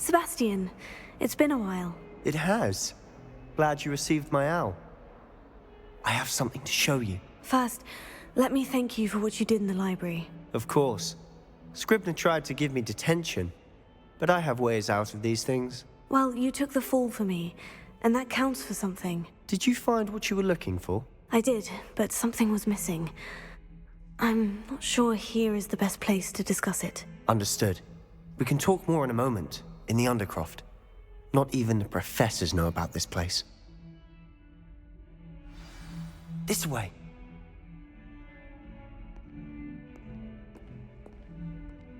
Sebastian, it's been a while. It has. Glad you received my owl. I have something to show you. First, let me thank you for what you did in the library. Of course. Scribner tried to give me detention, but I have ways out of these things. Well, you took the fall for me, and that counts for something. Did you find what you were looking for? I did, but something was missing. I'm not sure here is the best place to discuss it. Understood. We can talk more in a moment, in the Undercroft. Not even the professors know about this place. This way.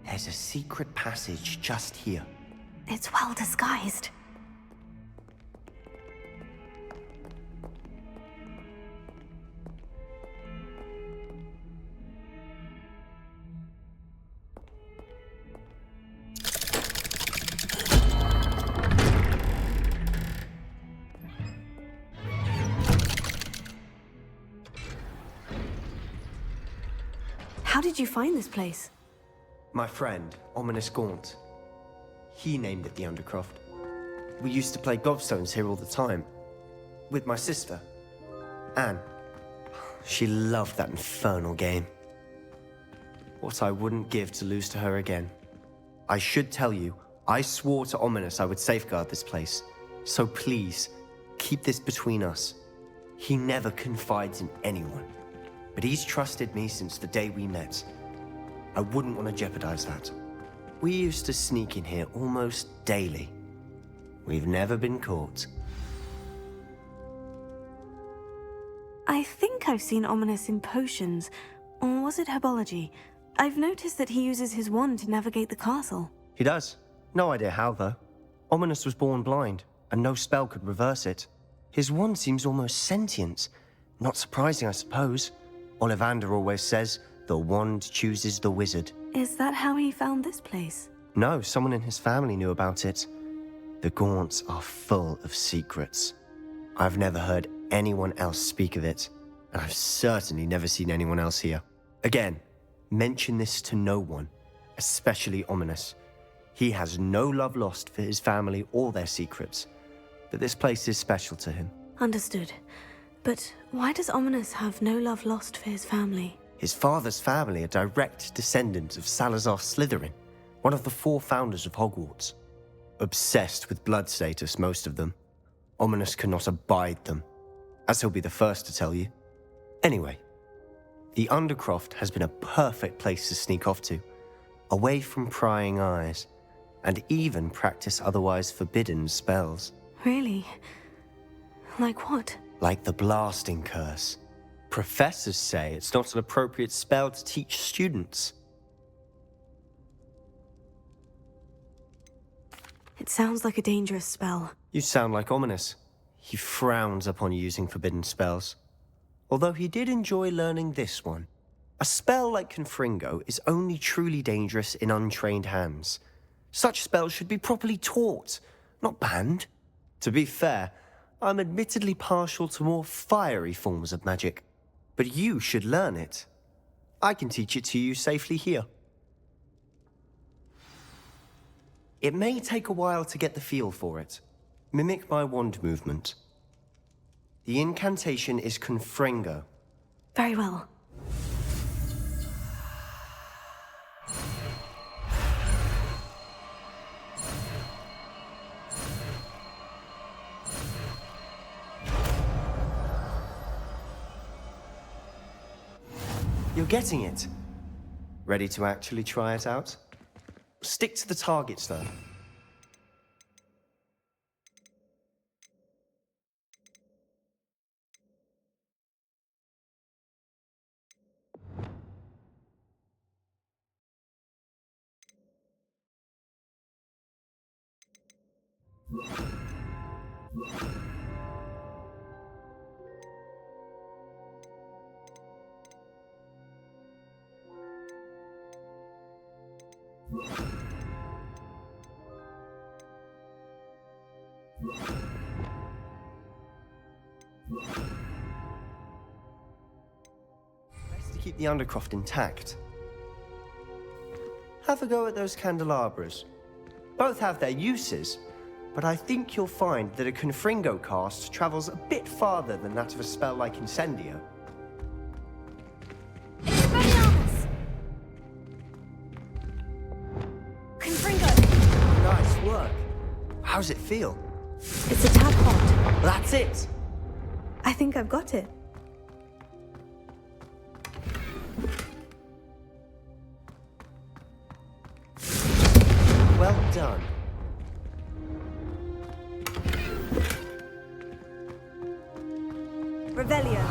There's a secret passage just here. It's well disguised. How did you find this place? My friend, Ominous Gaunt. He named it the Undercroft. We used to play gobstones here all the time. With my sister, Anne. She loved that infernal game. What I wouldn't give to lose to her again. I should tell you, I swore to Ominous I would safeguard this place. So please, keep this between us. He never confides in anyone. But he's trusted me since the day we met. I wouldn't want to jeopardize that. We used to sneak in here almost daily. We've never been caught. I think I've seen Ominous in potions. Or was it herbology? I've noticed that he uses his wand to navigate the castle. He does. No idea how, though. Ominous was born blind, and no spell could reverse it. His wand seems almost sentient. Not surprising, I suppose. Ollivander always says, the wand chooses the wizard. Is that how he found this place? No, someone in his family knew about it. The Gaunts are full of secrets. I've never heard anyone else speak of it, and I've certainly never seen anyone else here. Again, mention this to no one, especially Ominous. He has no love lost for his family or their secrets, but this place is special to him. Understood. But why does Ominous have no love lost for his family? His father's family are direct descendants of Salazar Slytherin, one of the 4 founders of Hogwarts. Obsessed with blood status, most of them. Ominous cannot abide them, as he'll be the first to tell you. Anyway, the Undercroft has been a perfect place to sneak off to, away from prying eyes, and even practice otherwise forbidden spells. Really? Like what? Like the blasting curse. Professors say it's not an appropriate spell to teach students. It sounds like a dangerous spell. You sound like Ominous. He frowns upon using forbidden spells. Although he did enjoy learning this one. A spell like Confringo is only truly dangerous in untrained hands. Such spells should be properly taught, not banned. To be fair, I'm admittedly partial to more fiery forms of magic. But you should learn it. I can teach it to you safely here. It may take a while to get the feel for it. Mimic my wand movement. The incantation is Confringo. Very well. You're getting it. Ready to actually try it out? Stick to the targets, though. Best to keep the Undercroft intact. Have a go at those candelabras. Both have their uses, but I think you'll find that a Confringo cast travels a bit farther than that of a spell like Incendio. Expelliarmus! Confringo! Nice work. How's it feel? It's a tad hot. That's it! I think I've got it. Well done. Revelio.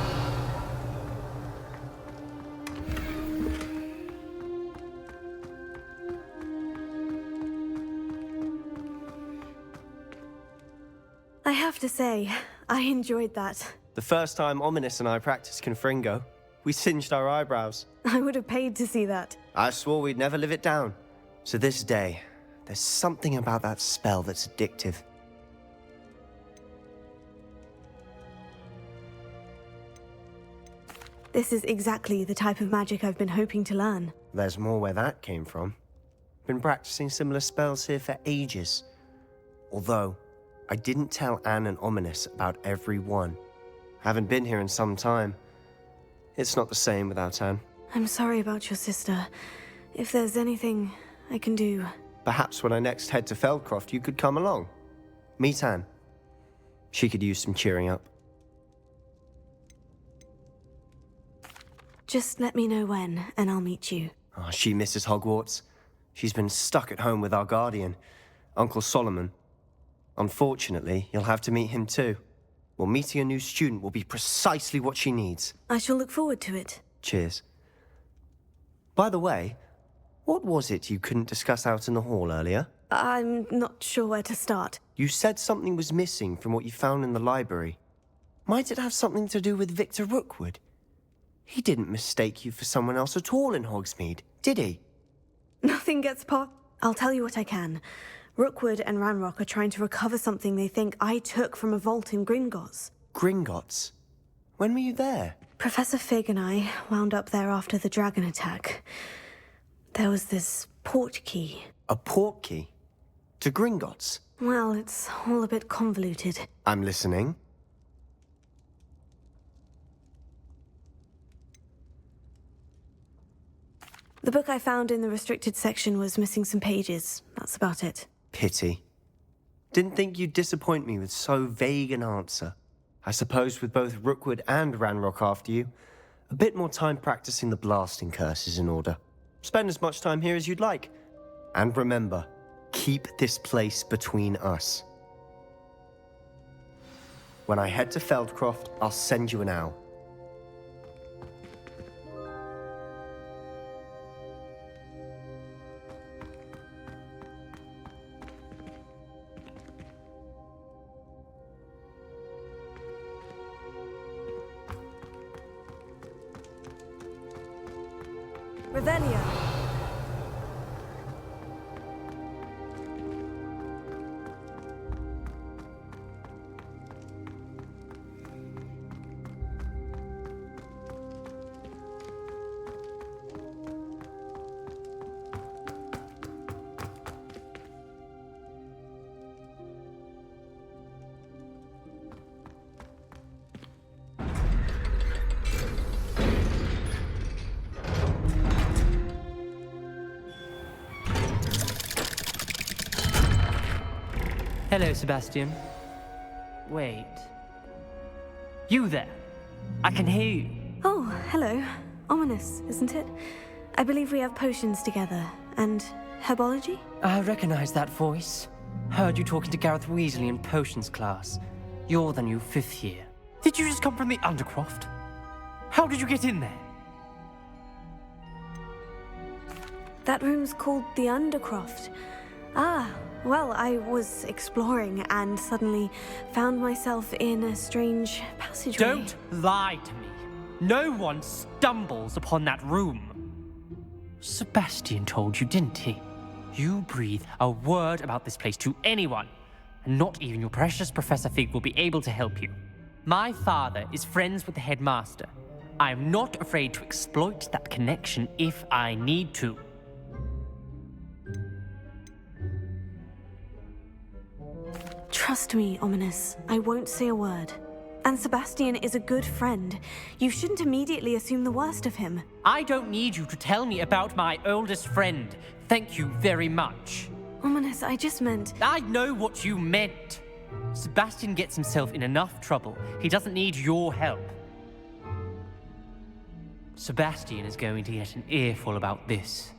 I have to say, I enjoyed that. The first time Ominous and I practiced Confringo, we singed our eyebrows. I would have paid to see that. I swore we'd never live it down. So this day, there's something about that spell that's addictive. This is exactly the type of magic I've been hoping to learn. There's more where that came from. Been practicing similar spells here for ages. Although, I didn't tell Anne and Ominous about every one. Haven't been here in some time. It's not the same without Anne. I'm sorry about your sister. If there's anything I can do... Perhaps when I next head to Feldcroft, you could come along. Meet Anne. She could use some cheering up. Just let me know when, and I'll meet you. Oh, she misses Hogwarts. She's been stuck at home with our guardian, Uncle Solomon. Unfortunately, you'll have to meet him too. Well, meeting a new student will be precisely what she needs. I shall look forward to it. Cheers. By the way, what was it you couldn't discuss out in the hall earlier? I'm not sure where to start. You said something was missing from what you found in the library. Might it have something to do with Victor Rookwood? He didn't mistake you for someone else at all in Hogsmeade, did he? Nothing gets past... I'll tell you what I can. Rookwood and Ranrock are trying to recover something they think I took from a vault in Gringotts. Gringotts? When were you there? Professor Fig and I wound up there after the dragon attack. There was this port key. A port key? To Gringotts? Well, it's all a bit convoluted. I'm listening. The book I found in the restricted section was missing some pages. That's about it. Pity. Didn't think you'd disappoint me with so vague an answer. I suppose with both Rookwood and Ranrock after you, a bit more time practicing the blasting curse is in order. Spend as much time here as you'd like. And remember, keep this place between us. When I head to Feldcroft, I'll send you an owl. Revelio. Hello, Sebastian. Wait. You there? I can hear you. Oh, hello. Ominous, isn't it? I believe we have potions together. And herbology? I recognize that voice. Heard you talking to Gareth Weasley in potions class. You're the new 5th year. Did you just come from the Undercroft? How did you get in there? That room's called the Undercroft. Ah, well, I was exploring and suddenly found myself in a strange passageway. Don't lie to me. No one stumbles upon that room. Sebastian told you, didn't he? You breathe a word about this place to anyone, and not even your precious Professor Fig will be able to help you. My father is friends with the headmaster. I am not afraid to exploit that connection if I need to. Trust me, Ominous. I won't say a word. And Sebastian is a good friend. You shouldn't immediately assume the worst of him. I don't need you to tell me about my oldest friend. Thank you very much. Ominous, I just meant... I know what you meant. Sebastian gets himself in enough trouble. He doesn't need your help. Sebastian is going to get an earful about this.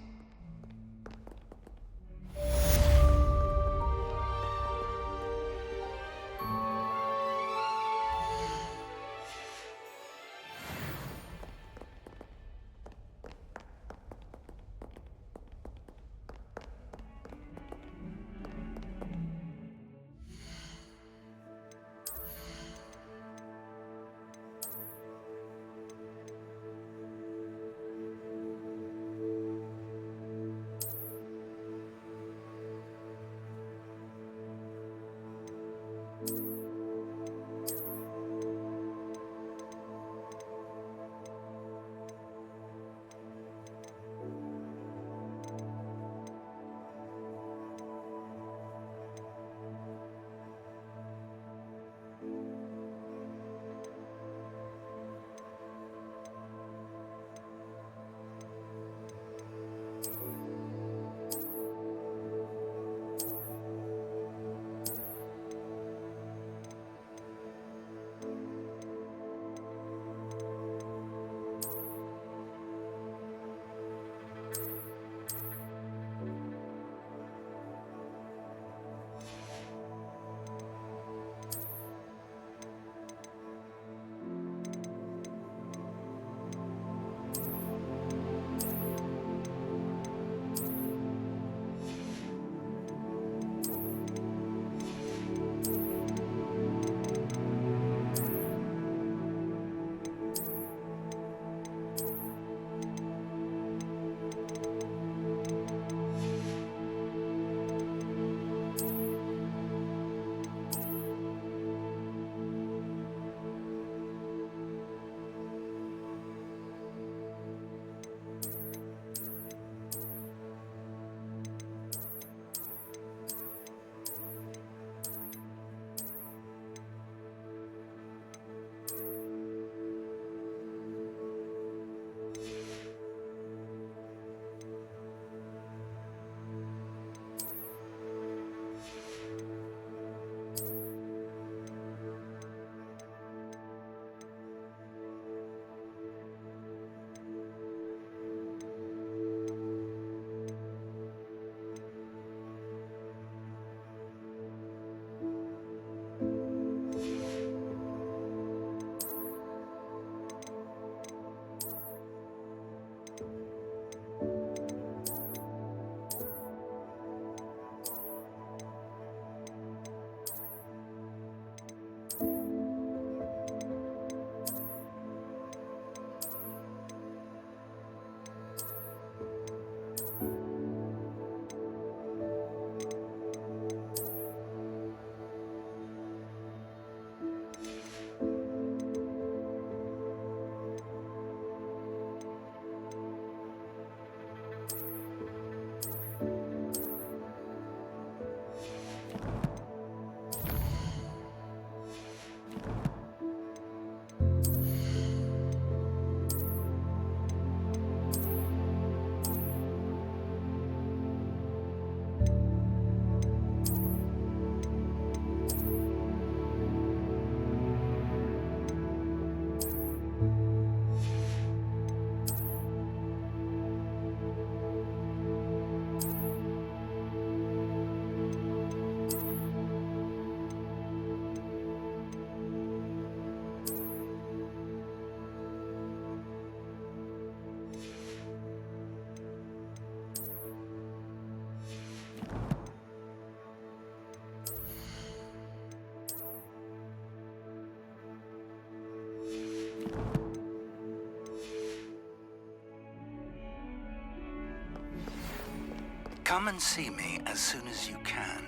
Come and see me as soon as you can.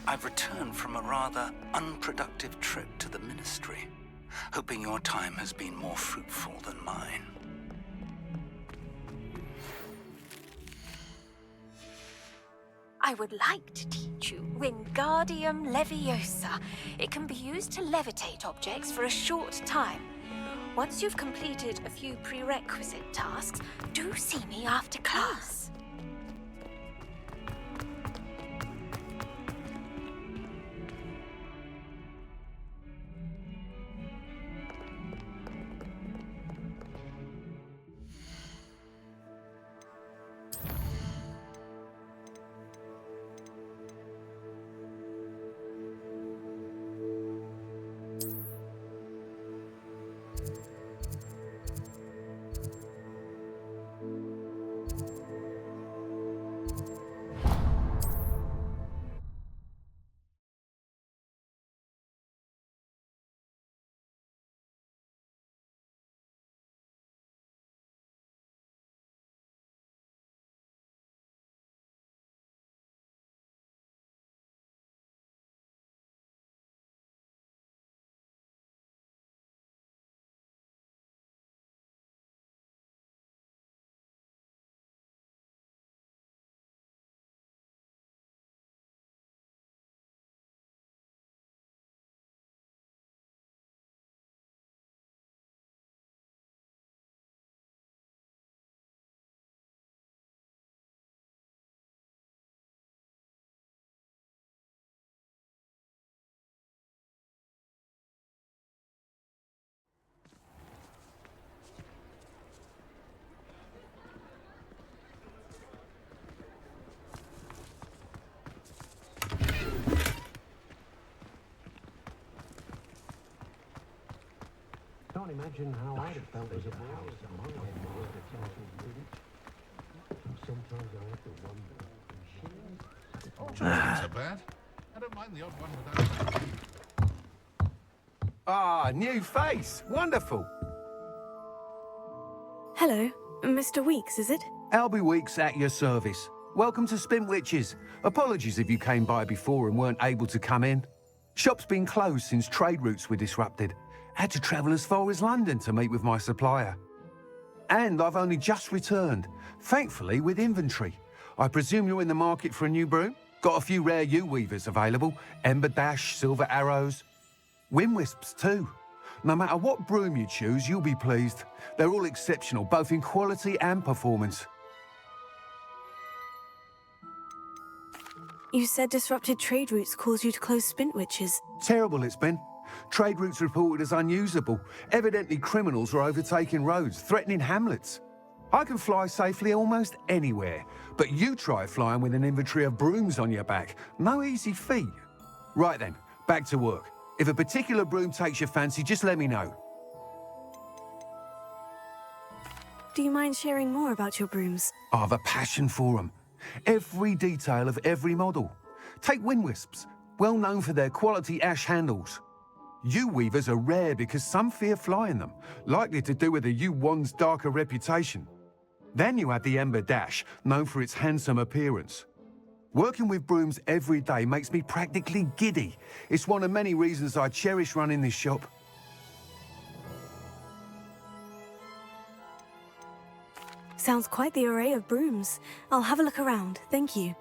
I've returned from a rather unproductive trip to the Ministry, hoping your time has been more fruitful than mine. I would like to teach you Wingardium Leviosa. It can be used to levitate objects for a short time. Once you've completed a few prerequisite tasks, do see me after class. Can't imagine how I'd have felt as a boy at my Quidditch. Sometimes I have to wonder. Not so bad. I don't mind the odd one without. Ah, new face. Wonderful. Hello, Mr. Weeks, is it? Albie Weeks at your service. Welcome to Spintwitches. Apologies if you came by before and weren't able to come in. Shop's been closed since trade routes were disrupted. Had to travel as far as London to meet with my supplier. And I've only just returned, thankfully with inventory. I presume you're in the market for a new broom? Got a few rare U-weavers available. Ember Dash, Silver Arrows. Wind Wisps too. No matter what broom you choose, you'll be pleased. They're all exceptional, both in quality and performance. You said disrupted trade routes caused you to close Spintwitches. Terrible it's been. Trade routes reported as unusable. Evidently criminals are overtaking roads, threatening hamlets. I can fly safely almost anywhere, but you try flying with an inventory of brooms on your back. No easy feat. Right then, back to work. If a particular broom takes your fancy, just let me know. Do you mind sharing more about your brooms? I have a passion for them. Every detail of every model. Take Wind Wisps, well known for their quality ash handles. U-weavers are rare because some fear flying them, likely to do with the U-wand's darker reputation. Then you have the Ember Dash, known for its handsome appearance. Working with brooms every day makes me practically giddy. It's one of many reasons I cherish running this shop. Sounds quite the array of brooms. I'll have a look around, thank you.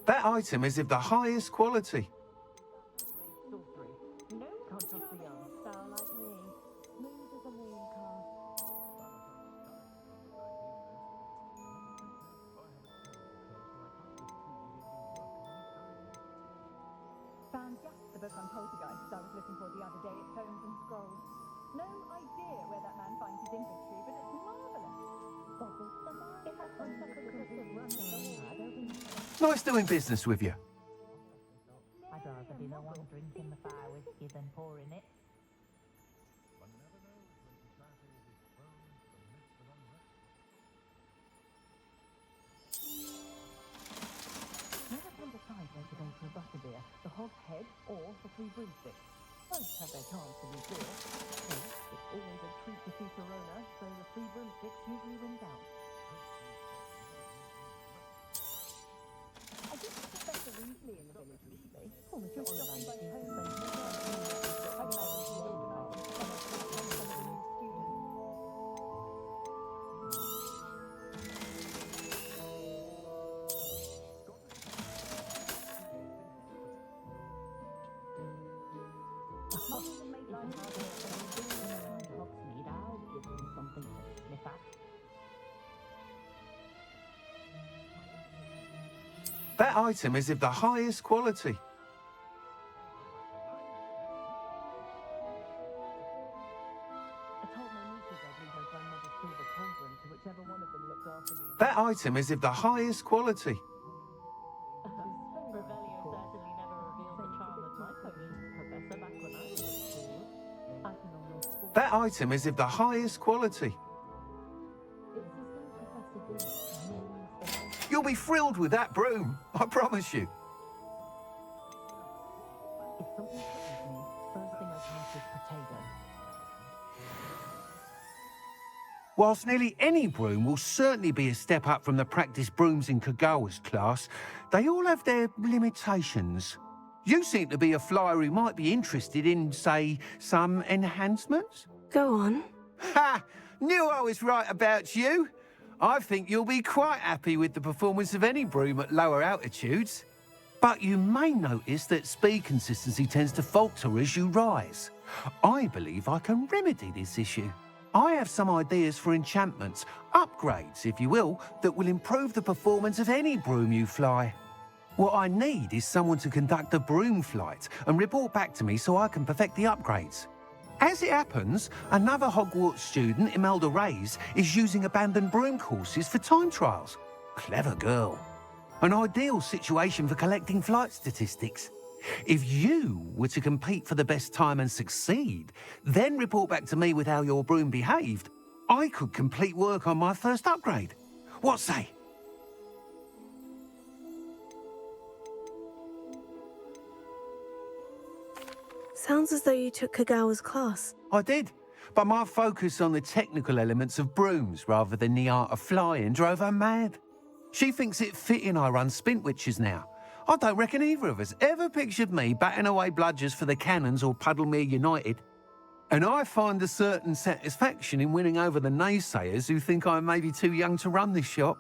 That item is of the highest quality. Found just the book on poltergeists I was looking for the other day at Tomes and Scrolls. No idea where that man finds his inventory, but it's marvellous. Nice doing business with you. I'd rather be the one drinking the fire whiskey than free broomsticks. Both have their chance to be good. It's always a treat to see Corona, so the free broomsticks usually wins out. I did suspect a Weasley in the village recently. Oh, Mr. Oliver, Stopping by is home spent and more time in the office I than imagine the he old organised house. some of the new students. Mum made life harder for anything around Hogsmeade. I'll give them something to sniff at. That item is of the highest quality. I told my nieces I'd leave my grandmother's silver cauldron to whichever one of them looked after me. That item is of the highest quality. Revelio certainly never revealed the charm of my potions, Professor, back when I was at school. I can almost... That item is of the highest quality. It's as though Professor D knows the... You'll be thrilled with that broom, I promise you. If something threatens me, first thing I pass is potato. Whilst nearly any broom will certainly be a step up from the practice brooms in Kagawa's class, they all have their limitations. You seem to be a flyer who might be interested in, say, some enhancements? Go on. Ha! Knew I was right about you. I think you'll be quite happy with the performance of any broom at lower altitudes. But you may notice that speed consistency tends to falter as you rise. I believe I can remedy this issue. I have some ideas for enchantments, upgrades, if you will, that will improve the performance of any broom you fly. What I need is someone to conduct a broom flight and report back to me so I can perfect the upgrades. As it happens, another Hogwarts student, Imelda Reyes, is using abandoned broom courses for time trials. Clever girl. An ideal situation for collecting flight statistics. If you were to compete for the best time and succeed, then report back to me with how your broom behaved, I could complete work on my first upgrade. What say? Sounds as though you took Kagawa's class. I did, but my focus on the technical elements of brooms rather than the art of flying drove her mad. She thinks it fitting I run Spintwitches now. I don't reckon either of us ever pictured me batting away bludgers for the Cannons or Puddlemere United. And I find a certain satisfaction in winning over the naysayers who think I may be too young to run this shop.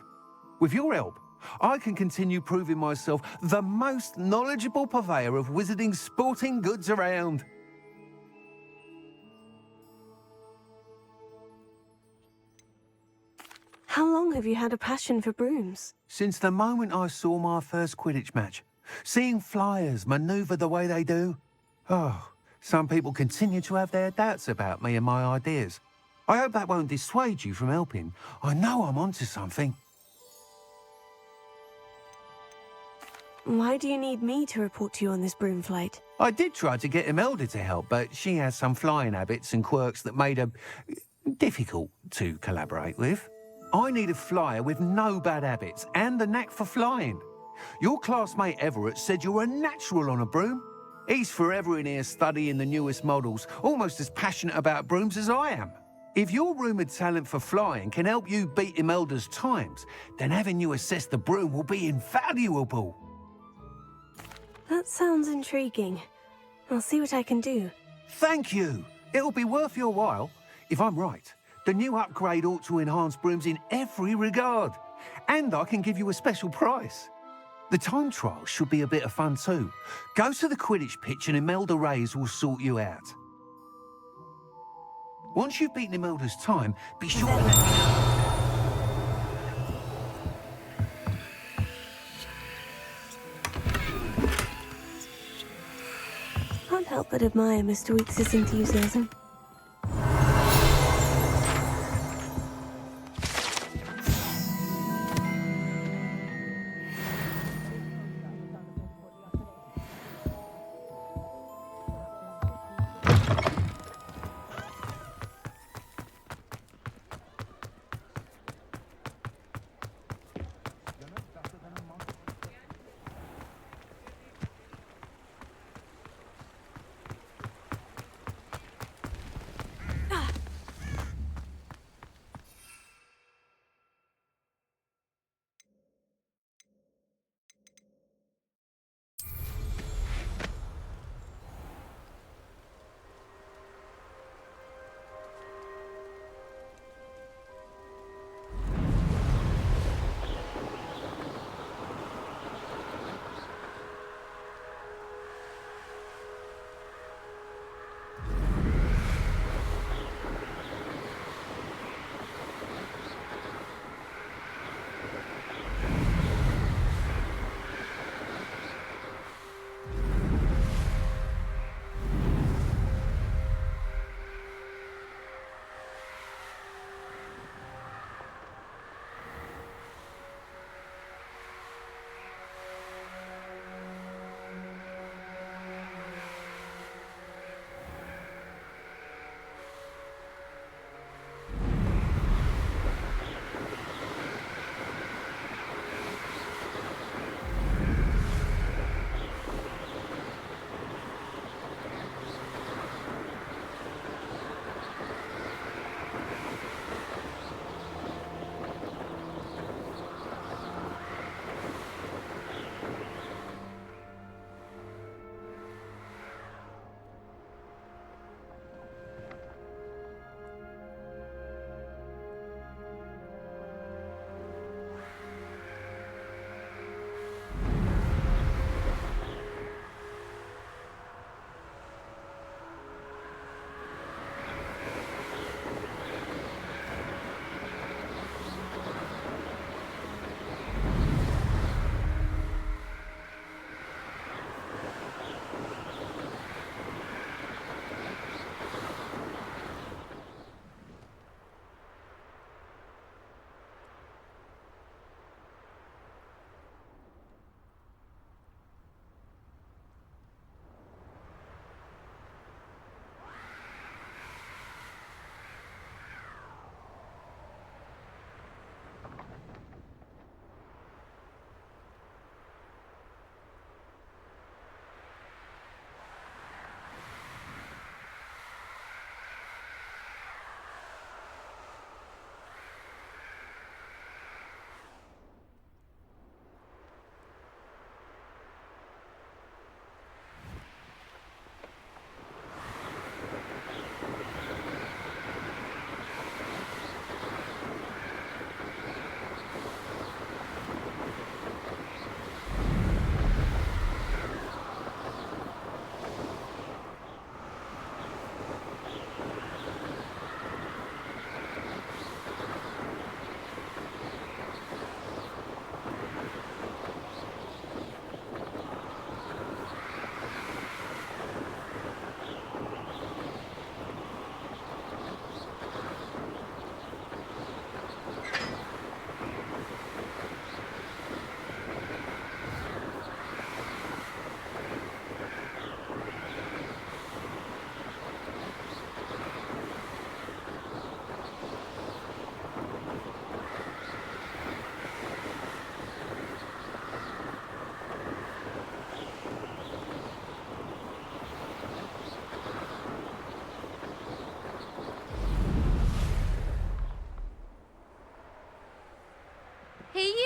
With your help, I can continue proving myself the most knowledgeable purveyor of wizarding sporting goods around. How long have you had a passion for brooms? Since the moment I saw my first Quidditch match, seeing flyers manoeuvre the way they do. Oh, some people continue to have their doubts about me and my ideas. I hope that won't dissuade you from helping. I know I'm onto something. Why do you need me to report to you on this broom flight? I did try to get Imelda to help, but she has some flying habits and quirks that made her difficult to collaborate with. I need a flyer with no bad habits and the knack for flying. Your classmate Everett said you're a natural on a broom. He's forever in here studying the newest models, almost as passionate about brooms as I am. If your rumoured talent for flying can help you beat Imelda's times, then having you assess the broom will be invaluable. That sounds intriguing. I'll see what I can do. Thank you. It'll be worth your while. If I'm right, the new upgrade ought to enhance brooms in every regard. And I can give you a special price. The time trial should be a bit of fun too. Go to the Quidditch pitch and Imelda Reyes will sort you out. Once you've beaten Imelda's time, be sure to let me know. Can't help but admire Mr. Weekes' enthusiasm.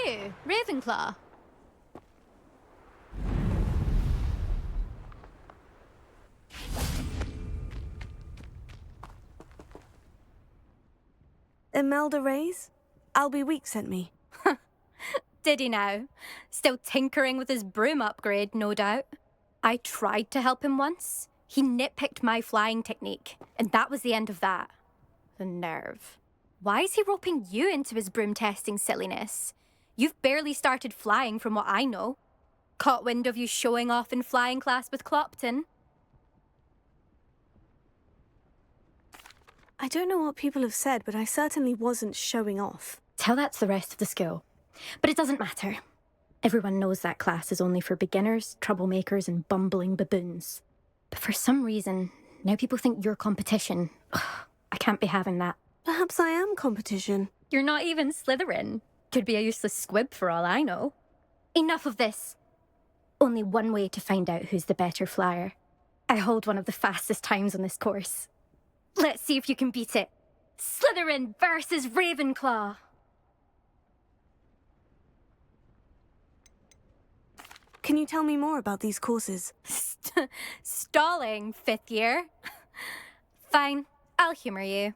you, Ravenclaw. Imelda Reyes? Albie Week sent me. Did he now? Still tinkering with his broom upgrade, no doubt. I tried to help him once. He nitpicked my flying technique, and that was the end of that. The nerve. Why is he roping you into his broom testing silliness? You've barely started flying from what I know. Caught wind of you showing off in flying class with Clopton. I don't know what people have said, but I certainly wasn't showing off. Tell that to the rest of the school. But it doesn't matter. Everyone knows that class is only for beginners, troublemakers, and bumbling baboons. But for some reason, now people think you're competition. Ugh, I can't be having that. Perhaps I am competition. You're not even Slytherin. Could be a useless squib for all I know. Enough of this. Only one way to find out who's the better flyer. I hold one of the fastest times on this course. Let's see if you can beat it. Slytherin versus Ravenclaw. Can you tell me more about these courses? Stalling, 5th year? Fine, I'll humour you.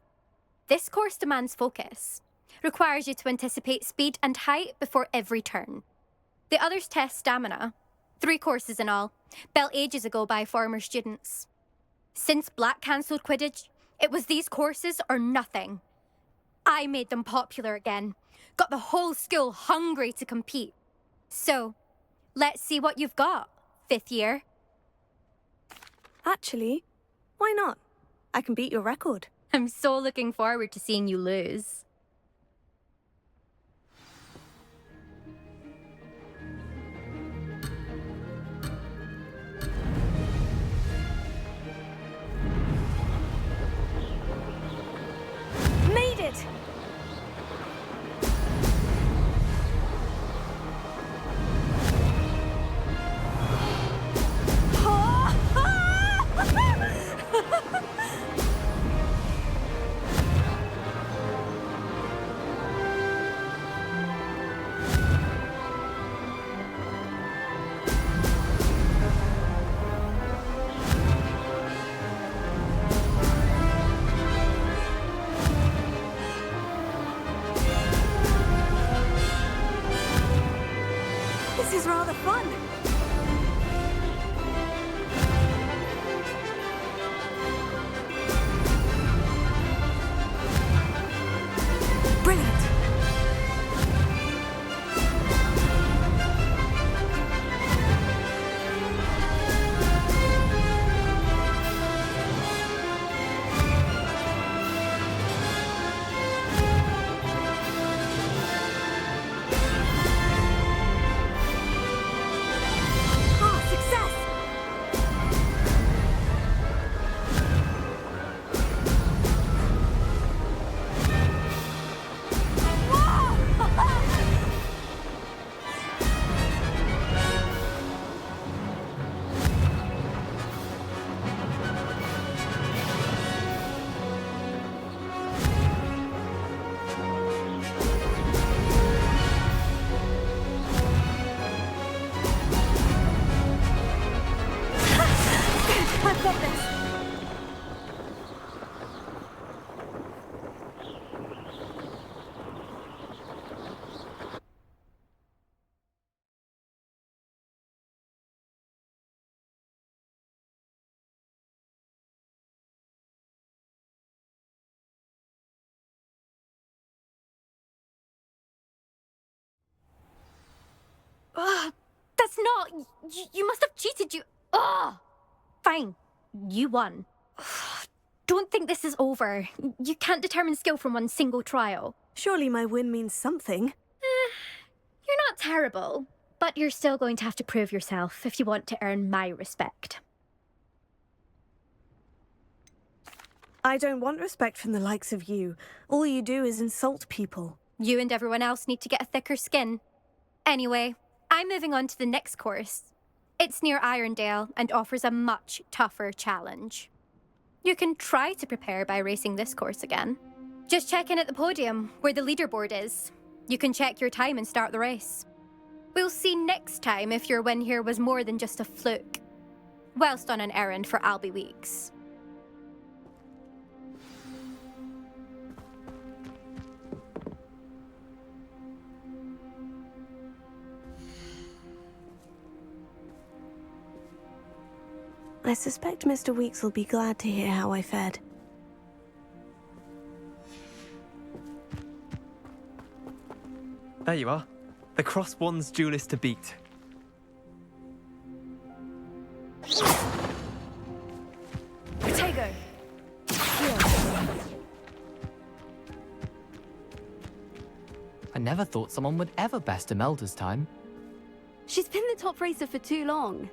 This course demands focus. Requires you to anticipate speed and height before every turn. The others test stamina. 3 courses in all, built ages ago by former students. Since Black cancelled Quidditch, it was these courses or nothing. I made them popular again. Got the whole school hungry to compete. So, let's see what you've got, 5th year. Actually, why not? I can beat your record. I'm so looking forward to seeing you lose. Made it! This is rather fun. Brilliant. I've got this. That's not... You must have cheated, you... Ugh! Fine. You won. Don't think this is over. You can't determine skill from one single trial. Surely my win means something. You're not terrible, but you're still going to have to prove yourself if you want to earn my respect. I don't want respect from the likes of you. All you do is insult people. You and everyone else need to get a thicker skin. Anyway, I'm moving on to the next course. It's near Irondale and offers a much tougher challenge. You can try to prepare by racing this course again. Just check in at the podium, where the leaderboard is. You can check your time and start the race. We'll see next time if your win here was more than just a fluke. Whilst on an errand for Albie Weeks. I suspect Mr. Weeks will be glad to hear how I fared. There you are. The Crosswands duelist to beat. Protego! I never thought someone would ever best Imelda's time. She's been the top racer for too long.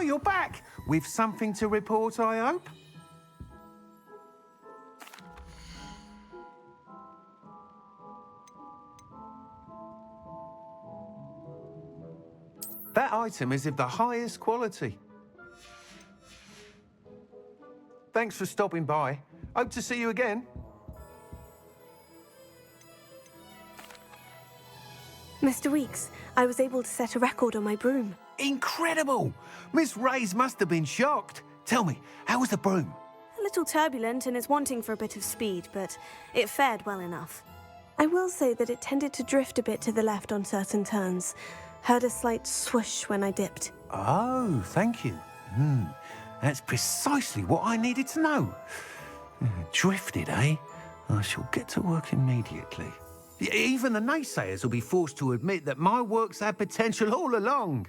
You're back! With something to report, I hope? That item is of the highest quality. Thanks for stopping by. Hope to see you again. Mr. Weeks, I was able to set a record on my broom. Incredible! Miss Reyes must have been shocked. Tell me, how was the broom? A little turbulent and is wanting for a bit of speed, but it fared well enough. I will say that it tended to drift a bit to the left on certain turns. Heard a slight swoosh when I dipped. Oh, thank you. That's precisely what I needed to know. Drifted, eh? I shall get to work immediately. Even the naysayers will be forced to admit that my work's had potential all along.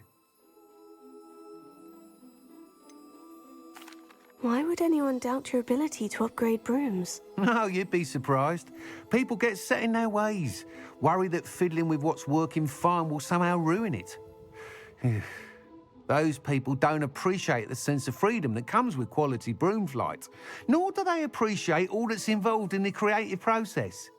Why would anyone doubt your ability to upgrade brooms? No, you'd be surprised. People get set in their ways, worry that fiddling with what's working fine will somehow ruin it. Those people don't appreciate the sense of freedom that comes with quality broom flights, nor do they appreciate all that's involved in the creative process.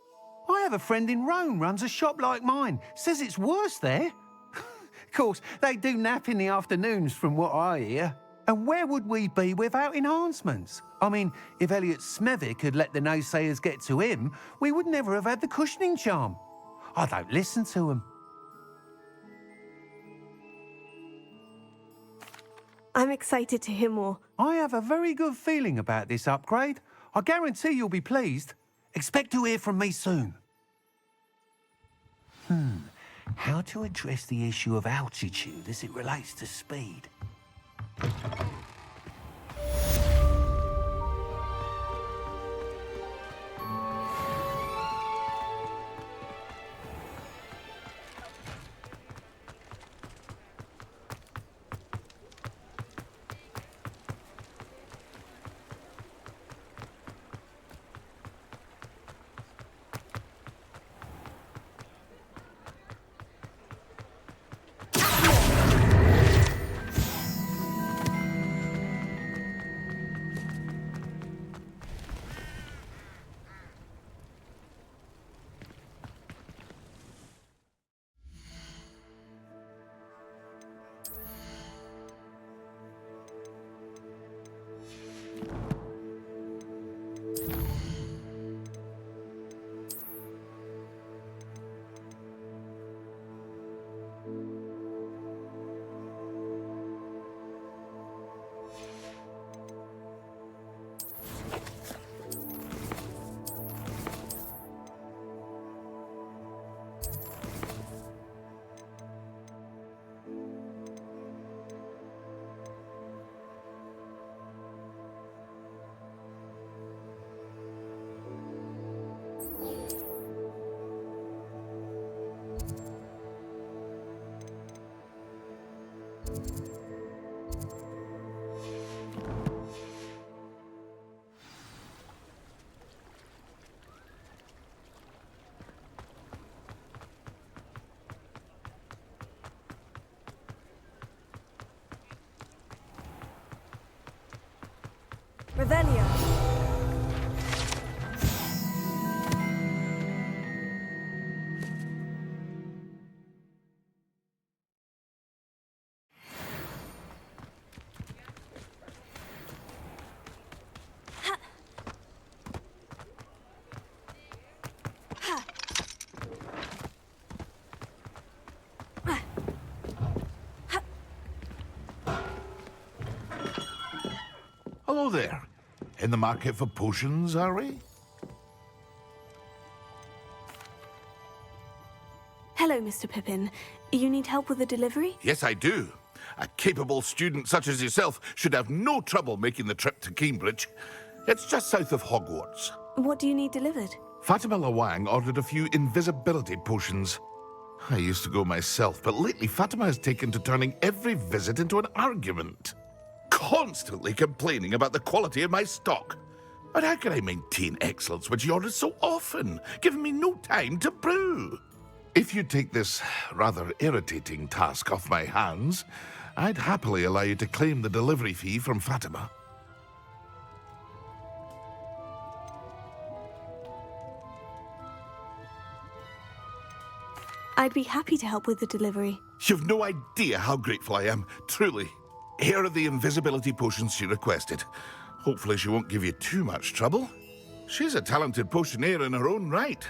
I have a friend in Rome runs a shop like mine, says it's worse there. Of course, they do nap in the afternoons from what I hear. And where would we be without enhancements? I mean, if Elliot Smethwick had let the naysayers get to him, we would never have had the cushioning charm. I don't listen to them. I'm excited to hear more. I have a very good feeling about this upgrade. I guarantee you'll be pleased. Expect to hear from me soon. How to address the issue of altitude as it relates to speed? Revelio. Hello there. In the market for potions, are we? Hello, Mr. Pippin. You need help with a delivery? Yes, I do. A capable student such as yourself should have no trouble making the trip to Cambridge. It's just south of Hogwarts. What do you need delivered? Fatima Lawang ordered a few invisibility potions. I used to go myself, but lately Fatima has taken to turning every visit into an argument. Constantly complaining about the quality of my stock. But how can I maintain excellence when she orders so often, giving me no time to brew? If you take this rather irritating task off my hands, I'd happily allow you to claim the delivery fee from Fatima. I'd be happy to help with the delivery. You've no idea how grateful I am, truly. Here are the invisibility potions she requested. Hopefully she won't give you too much trouble. She's a talented potioneer in her own right.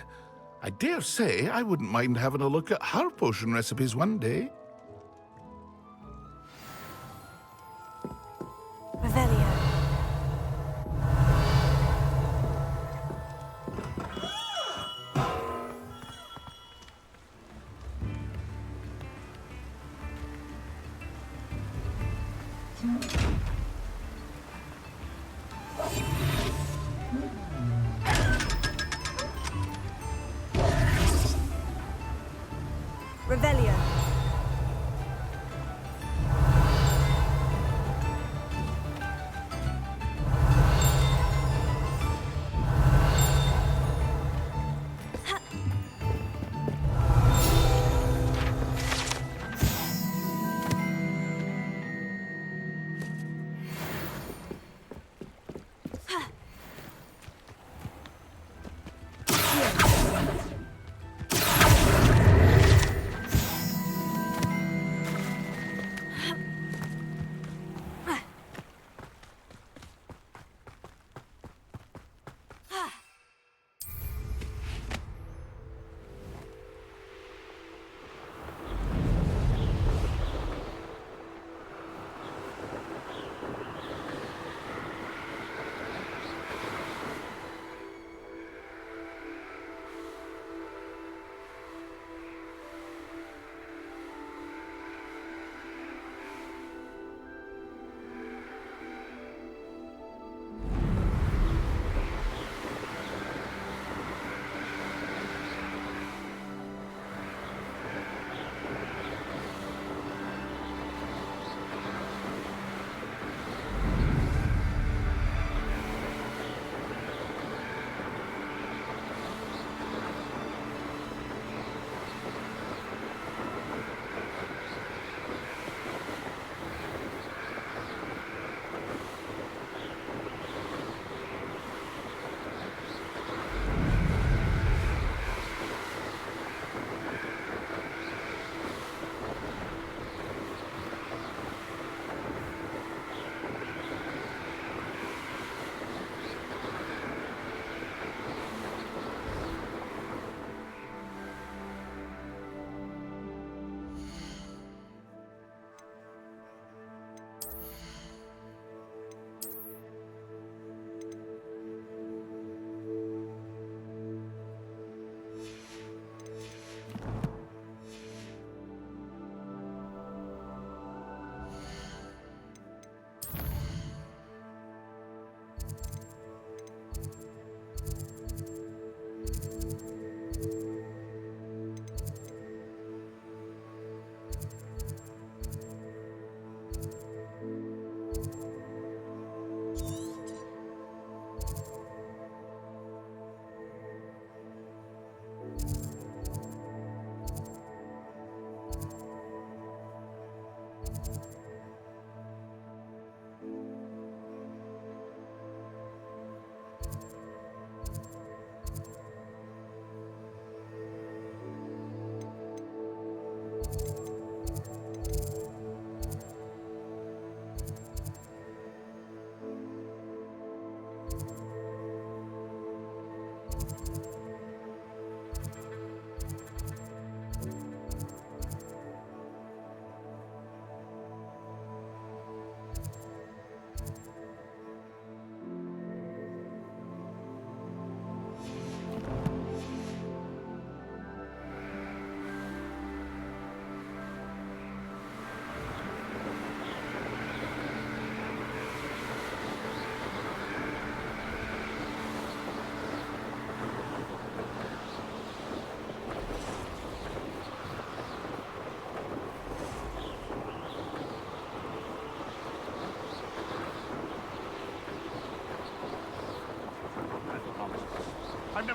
I dare say I wouldn't mind having a look at her potion recipes one day. Revelio. Revelio.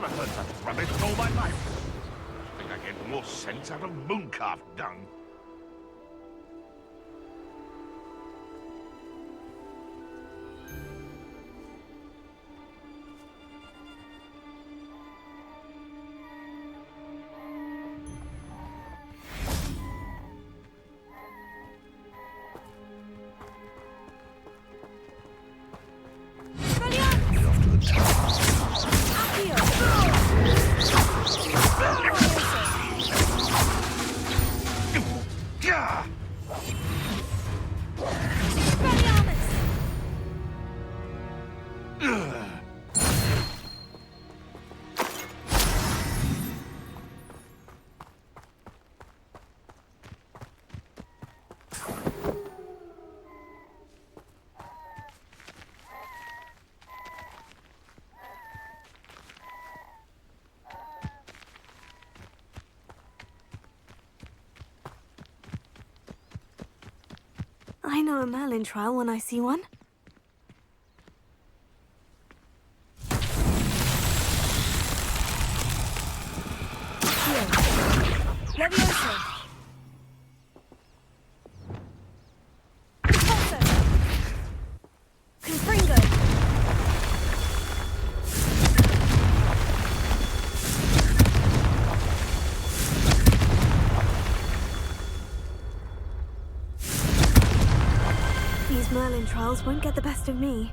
never heard such rubbish in all my life. I think I get more sense out of mooncalf dung. I know a Merlin trial when I see one. Levioso. Repulso. Confringo. These Merlin trials won't get the best of me.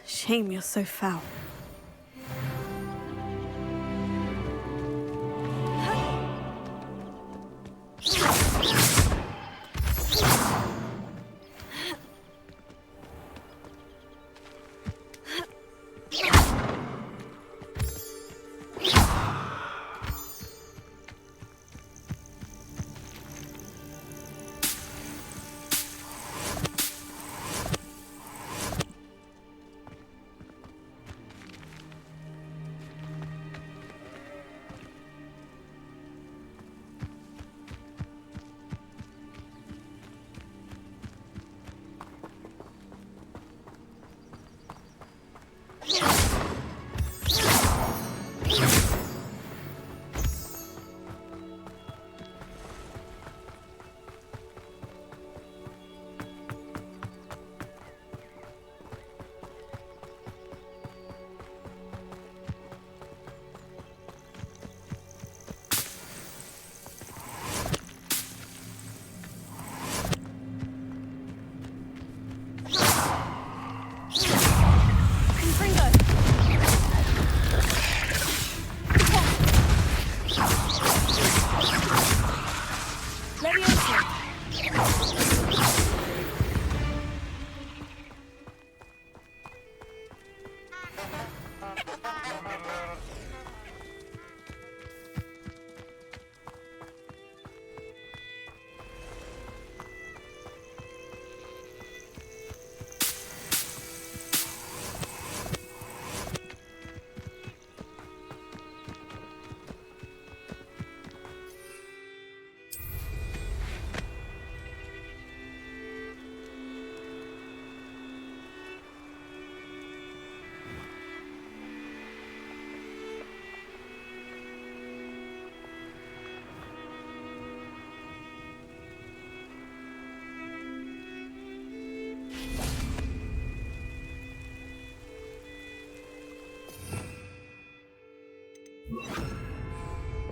Shame you're so foul.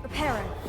Reparo.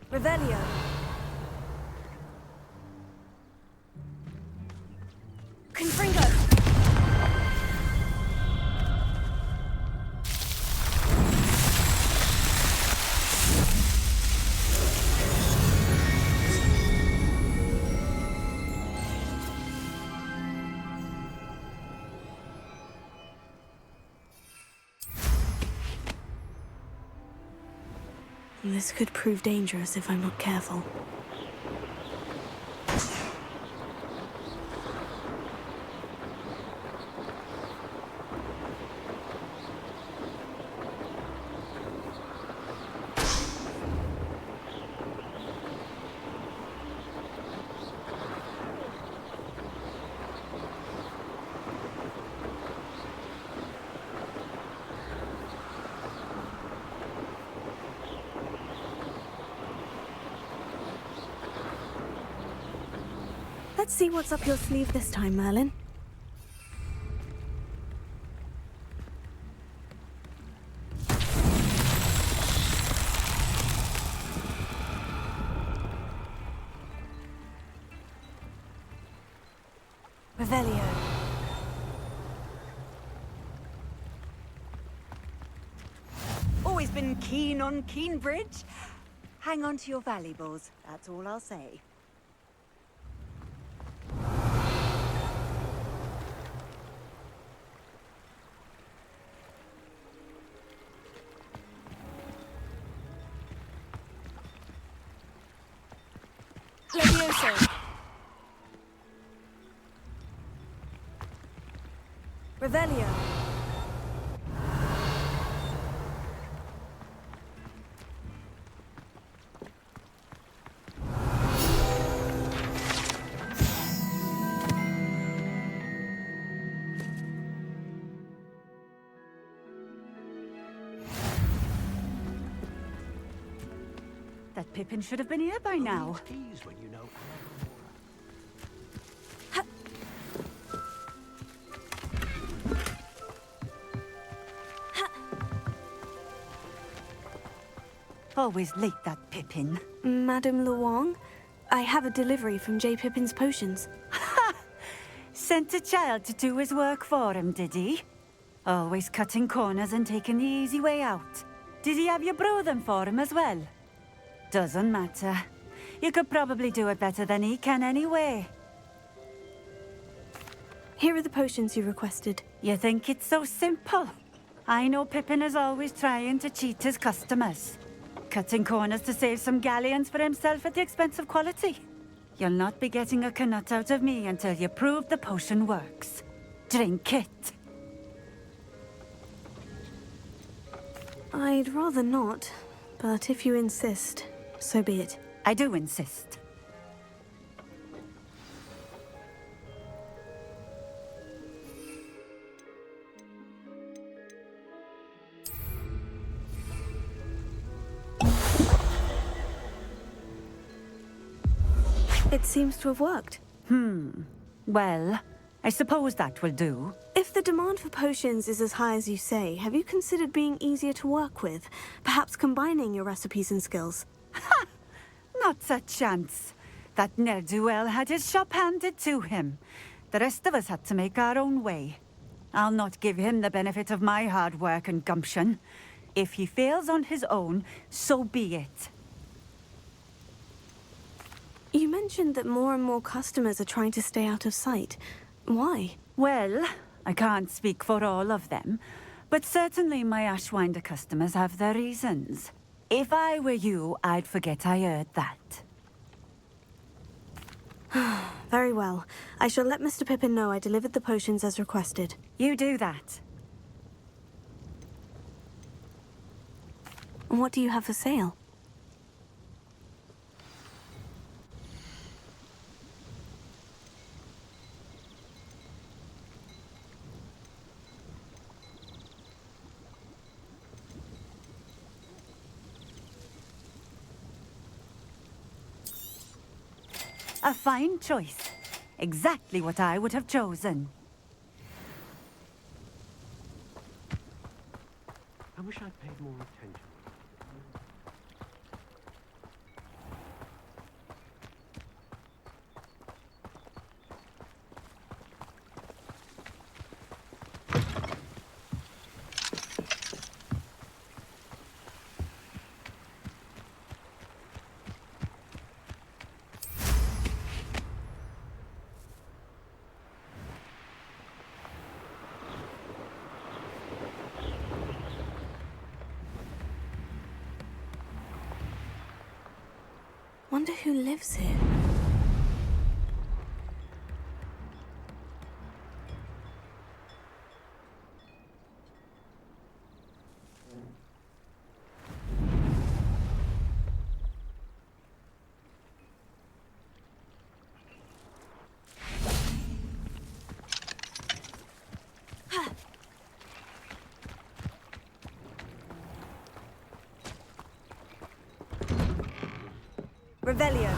Revelio. Confringo. This could prove dangerous if I'm not careful. Let's see what's up your sleeve this time, Merlin. Revelio. Always been keen on Keenbridge. Hang on to your valuables, that's all I'll say. Levioso. Revelio. That Pippin should have been here by now. Tease when you know Always late, that Pippin. Madame Luong, I have a delivery from J. Pippin's Potions. Ha! Sent a child to do his work for him, did he? Always cutting corners and taking the easy way out. Did he have you brew them for him as well? Doesn't matter. You could probably do it better than he can anyway. Here are the potions you requested. You think it's so simple? I know Pippin is always trying to cheat his customers. Cutting corners to save some galleons for himself at the expense of quality. You'll not be getting a canut out of me until you prove the potion works. Drink it. I'd rather not, but if you insist, so be it. I do insist. It seems to have worked. Well, I suppose that will do. If the demand for potions is as high as you say, have you considered being easier to work with? Perhaps combining your recipes and skills? Ha! Not a chance. That ne'er-do-well had his shop handed to him. The rest of us had to make our own way. I'll not give him the benefit of my hard work and gumption. If he fails on his own, so be it. You mentioned that more and more customers are trying to stay out of sight. Why? Well, I can't speak for all of them, but certainly my Ashwinder customers have their reasons. If I were you, I'd forget I heard that. Very well. I shall let Mr. Pippin know I delivered the potions as requested. You do that. What do you have for sale? A fine choice. Exactly what I would have chosen. I wish I'd paid more attention. Wonder who lives here. Revelio.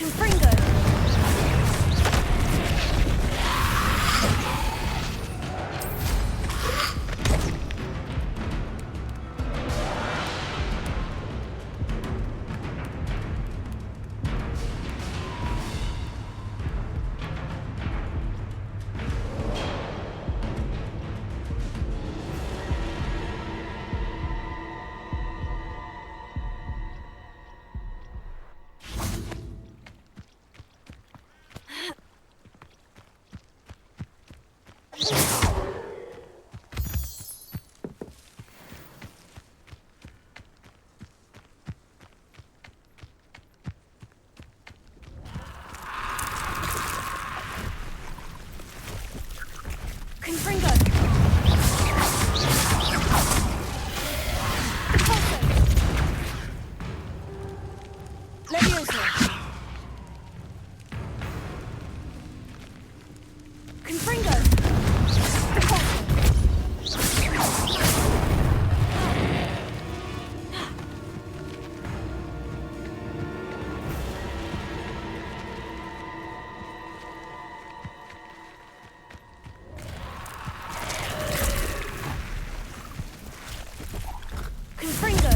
Confringo! Confringo! Levioso! Confringo! Confringo!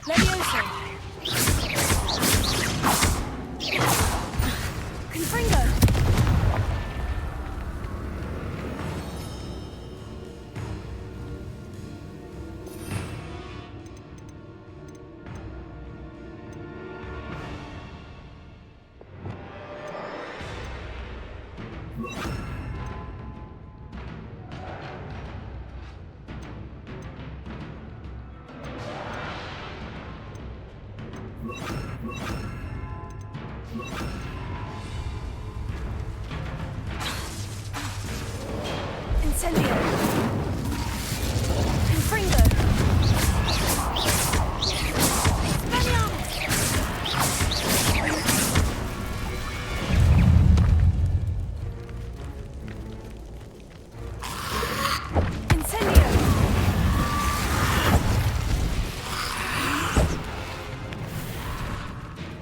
Levioso! Confringo! Incendio! Confringo! Incendio!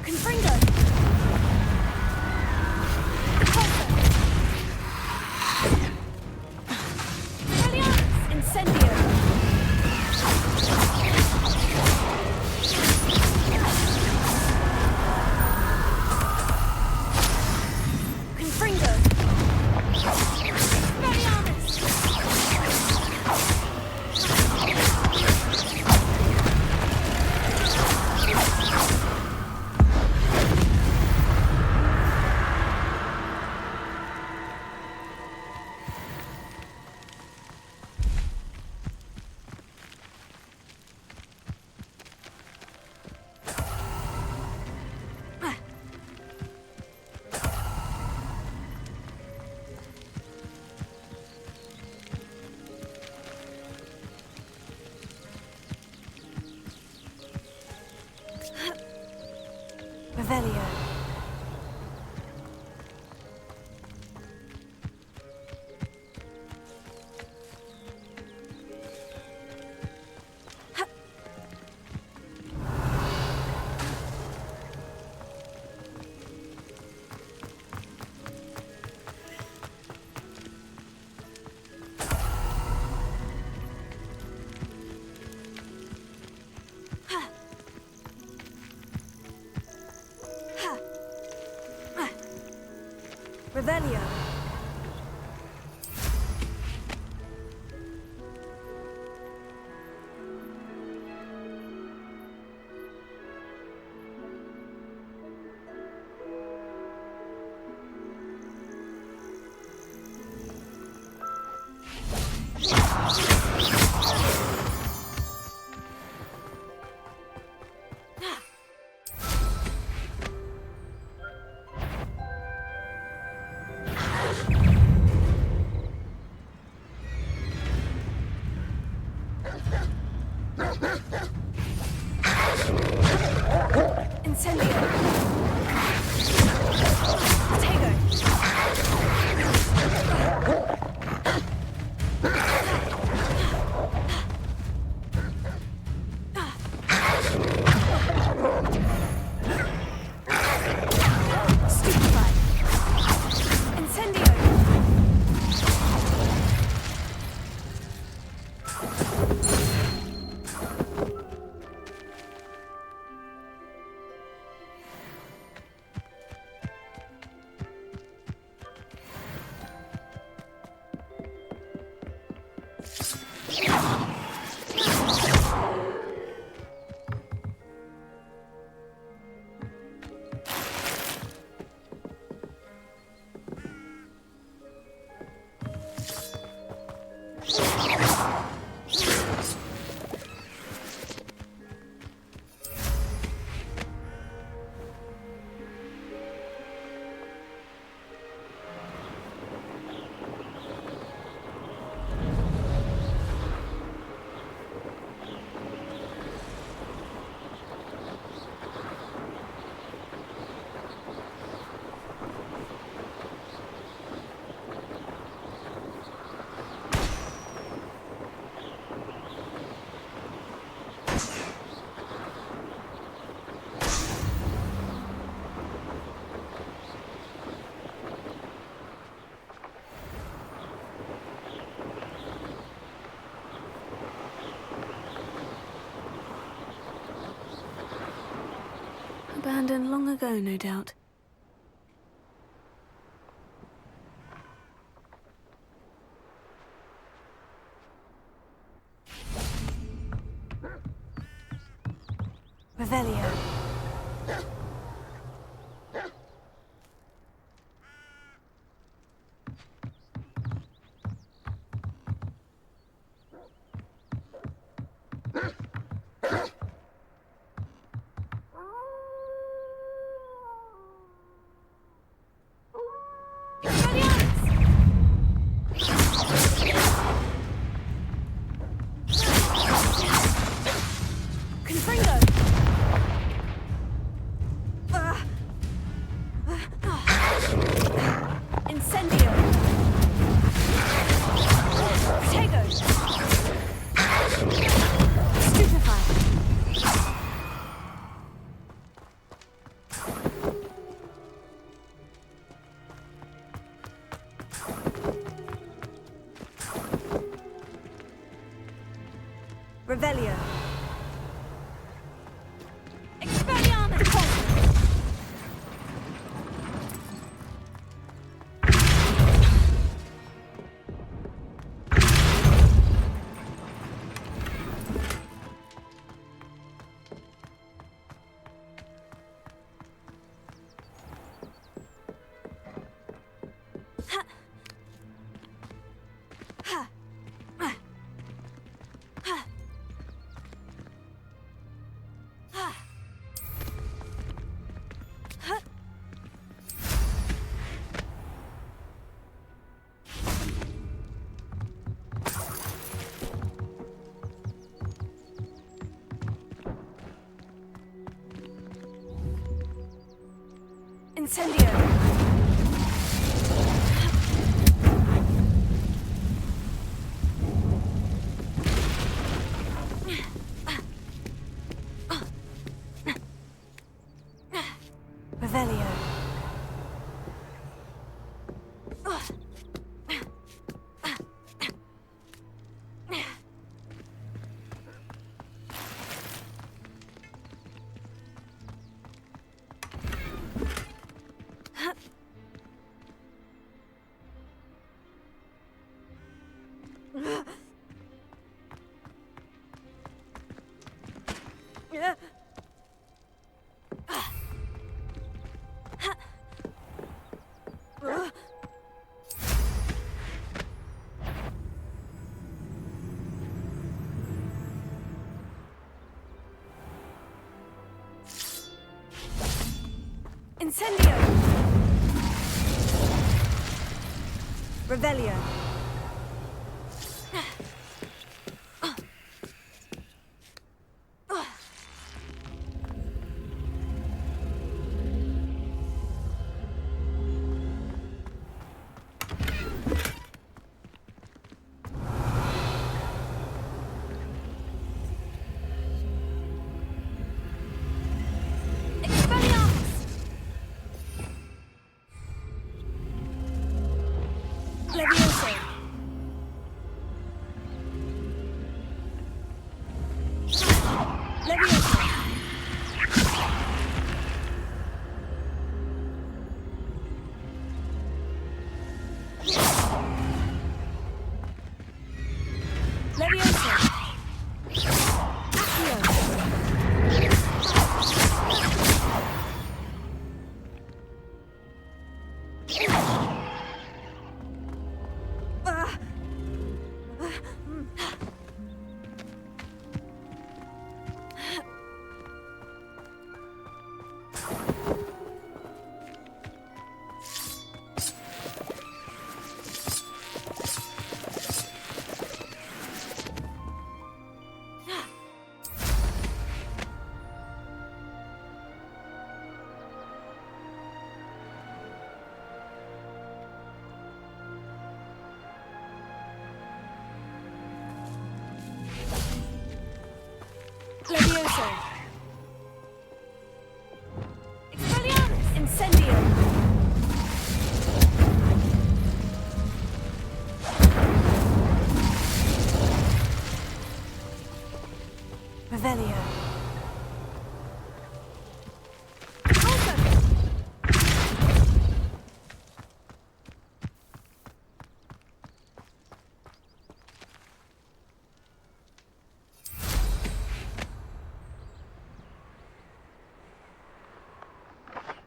Confringo! Incendio! Confringo! Revelio. Revelio. Abandoned long ago, no doubt. Revelio. Revelio. Expelliarmus! Incendio! Revelio. Incendio! Revelio. Levioso. Levioso. Levioso. Accio.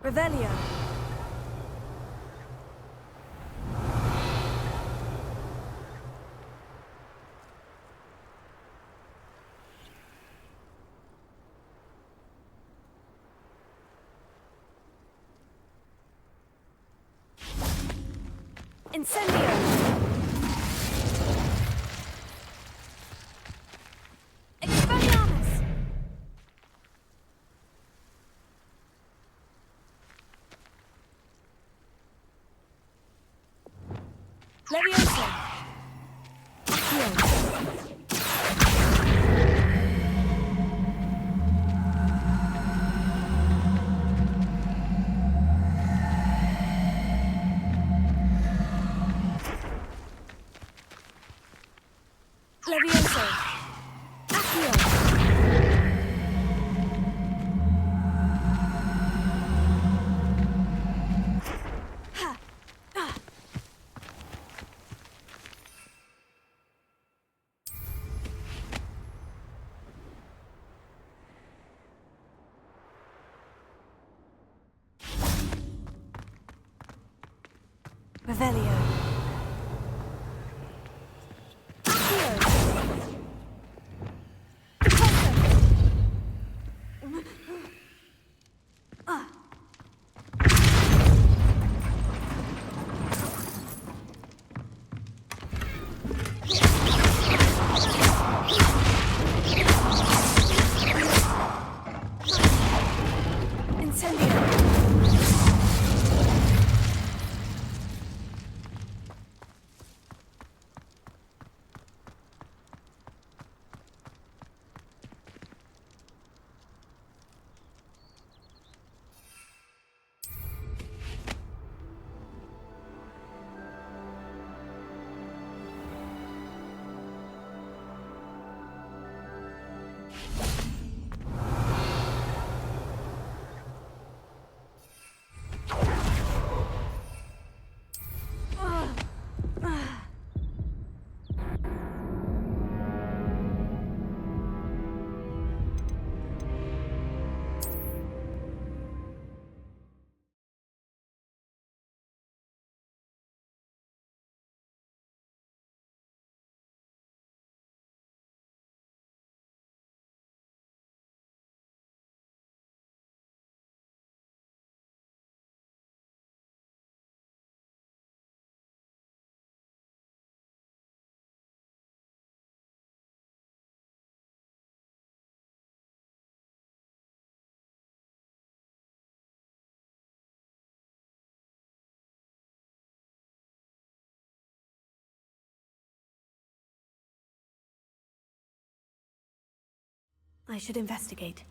Revelio. Incendio! Expelliarmus! Leviosa! Accio! Levioso! Accio! Ha! Ah! Revelio. I should investigate.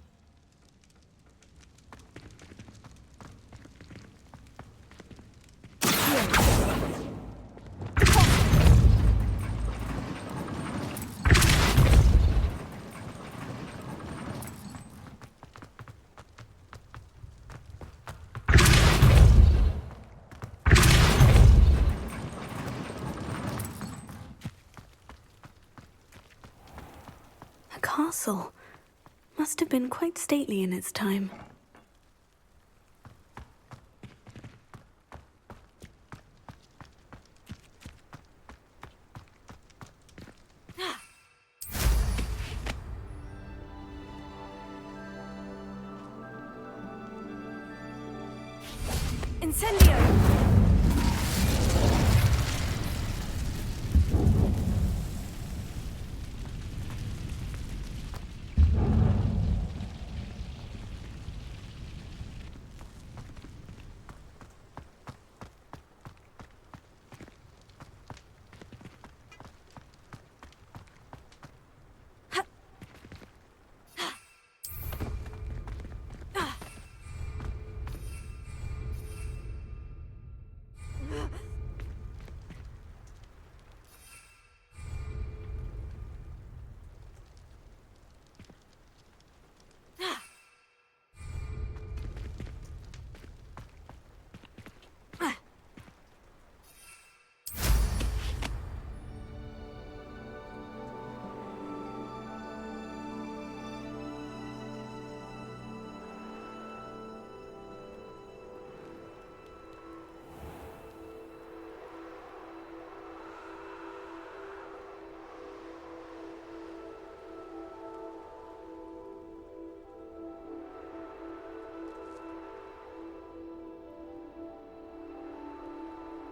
A castle. Must have been quite stately in its time. Incendio!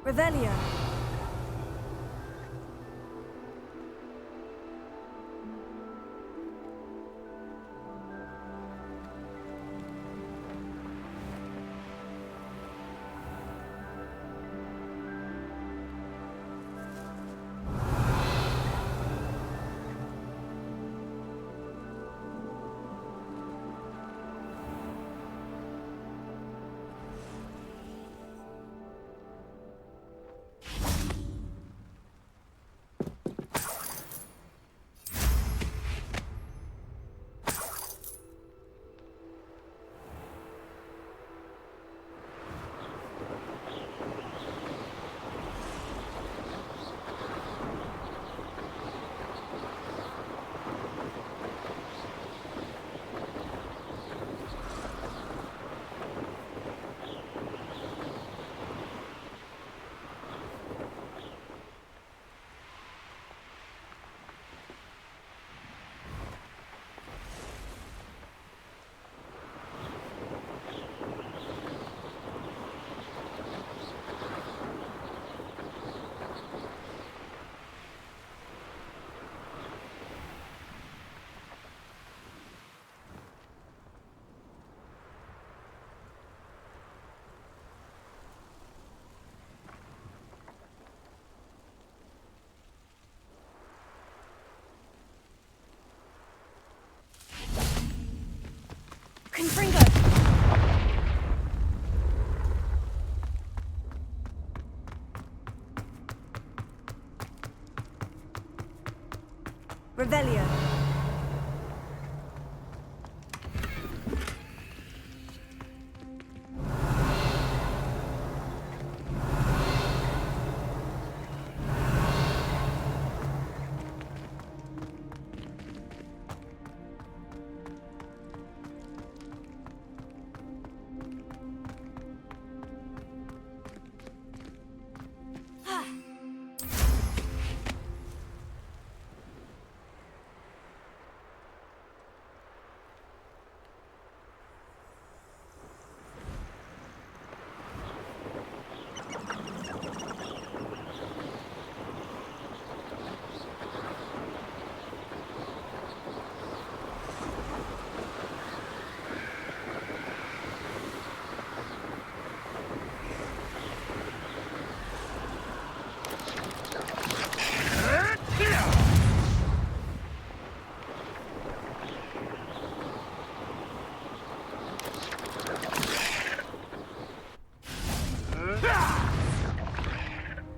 Revelio. Confringo! Revelio.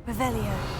Revelio.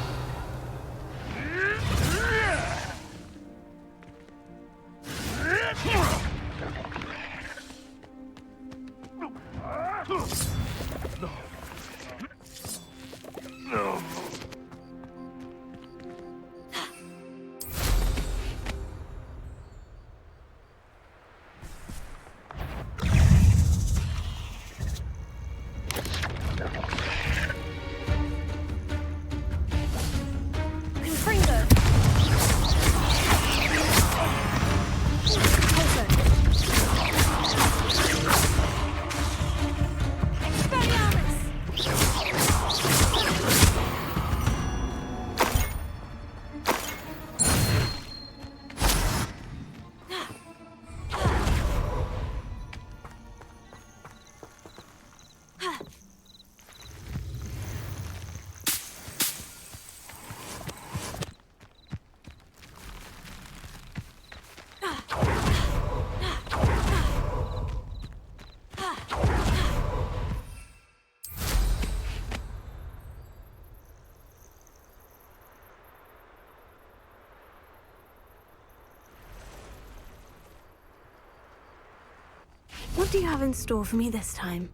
What do you have in store for me this time?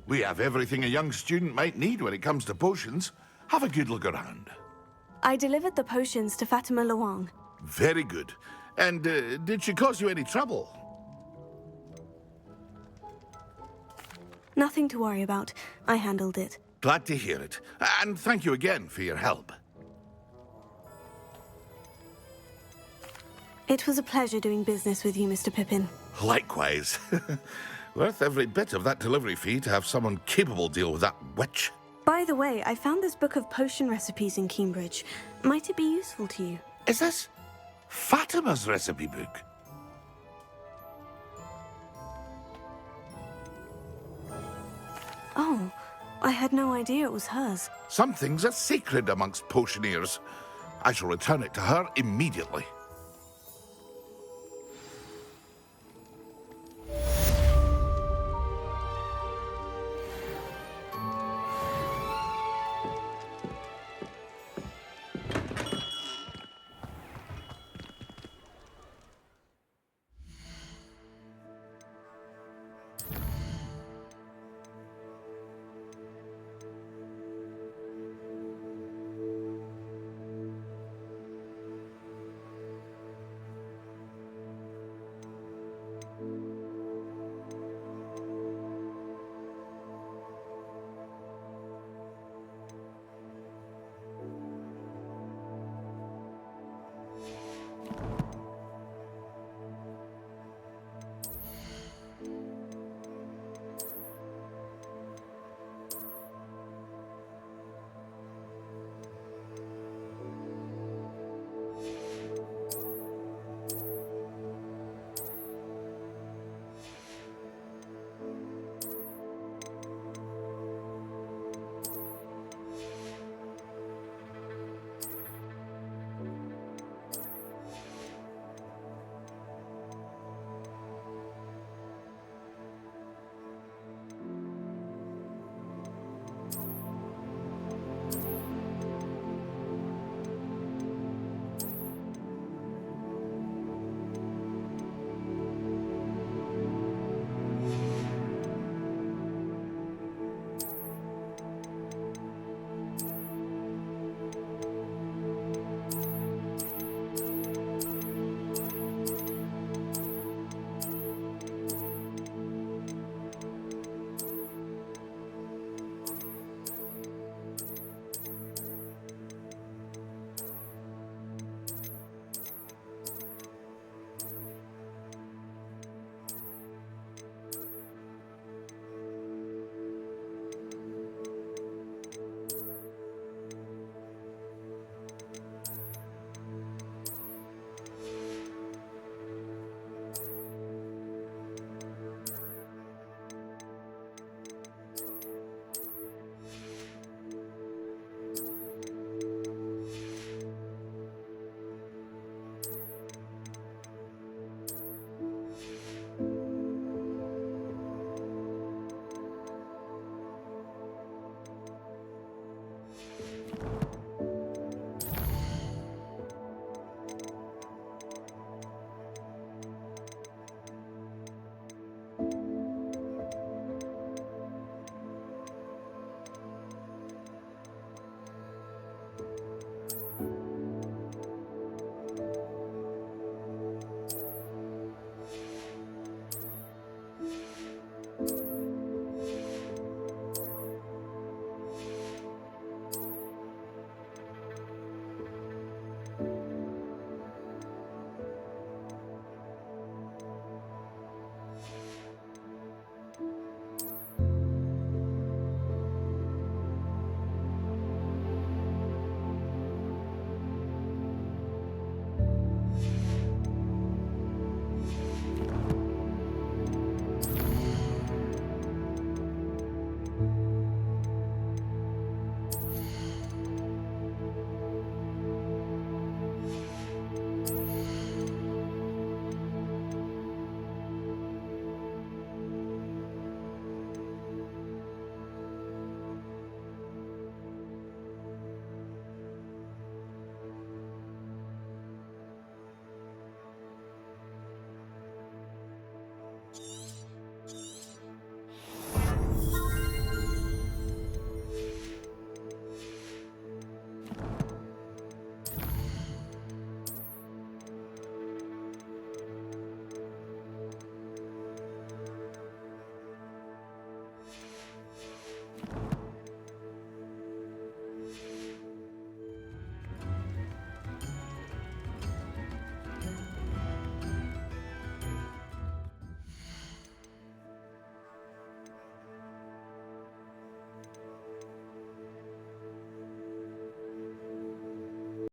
We have everything a young student might need when it comes to potions. Have a good look around. I delivered the potions to Fatima Luang. Very good. And did she cause you any trouble? Nothing to worry about. I handled it. Glad to hear it. And thank you again for your help. It was a pleasure doing business with you, Mr. Pippin. Likewise. Worth every bit of that delivery fee to have someone capable deal with that witch. By the way, I found this book of potion recipes in Cambridge. Might it be useful to you? Is this Fatima's recipe book? Oh, I had no idea it was hers. Some things are sacred amongst potioneers. I shall return it to her immediately.